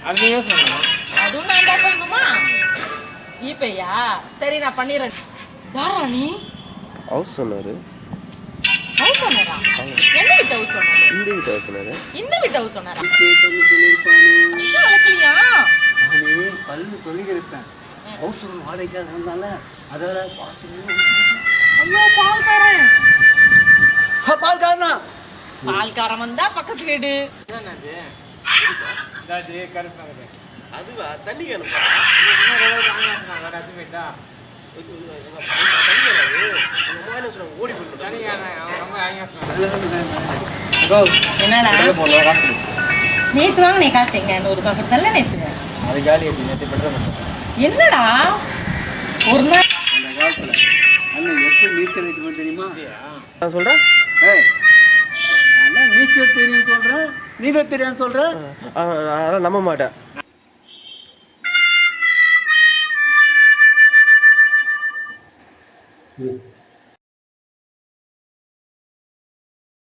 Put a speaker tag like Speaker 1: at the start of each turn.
Speaker 1: அது நீங்க சொல்லணும்.
Speaker 2: அதுவும் நான் தான் சொல்லணுமா? இப்பயா சரி நான் பண்ணிடுறேன். யாரா நீ?
Speaker 3: ஹவுஸ் சொன்னாரு.
Speaker 2: ஹவுஸ் ஓனரா? என்ன வீட்டு ஹவுஸ் ஓனர்?
Speaker 3: இந்த வீட்டு ஹவுஸ் சொன்னாரு.
Speaker 2: இந்த வீட்டு ஹவுஸ் ஓனரா?
Speaker 4: சொல்லியிருப்பானு
Speaker 2: வளர்க்கலையா?
Speaker 4: நானே பல்லு தொழிலிருப்பேன். ஹவுஸ் ரூம் வாடகைக்காக இருந்தால அதெல்லாம் பார்த்து
Speaker 2: ஐயோ பால்காரன்.
Speaker 4: பால்காரனா
Speaker 2: பால்காரன் வந்தா பக்கத்து வீடு.
Speaker 1: என்னது? இதாச்சு கருப்பு நகரு.
Speaker 3: அதுவா தண்ணி கேனுப்பா.
Speaker 1: இன்னொரு அளவுக்கு ஆங்காசனா கட்டி போயிட்டா.
Speaker 3: ஓடி போயிட்டு
Speaker 1: தனி யானை அவன் ரொம்ப ஆங்காசனா.
Speaker 2: என்னடா
Speaker 1: போடல காசு.
Speaker 2: நேத்து வாங்க நீ காசு எங்க 100 ரூபாய் கொடுத்தல நேத்து.
Speaker 1: அது காலி ஆச்சு நேற்று பெட்ரோல் பண்ணேன்.
Speaker 2: என்னடா ஒரு நாள்
Speaker 4: அந்த காலத்துல அண்ணன் எப்படி நீச்சல் அடிக்கணும் தெரியுமா?
Speaker 3: நான் சொல்றேன்.
Speaker 4: ஏய் அண்ணன் நீச்சல் தெரியும் சொல்றேன், நீச்சல் தெரியான்னு சொல்றேன்.
Speaker 3: அதெல்லாம் நம்ப மாட்டேன்.
Speaker 4: ம்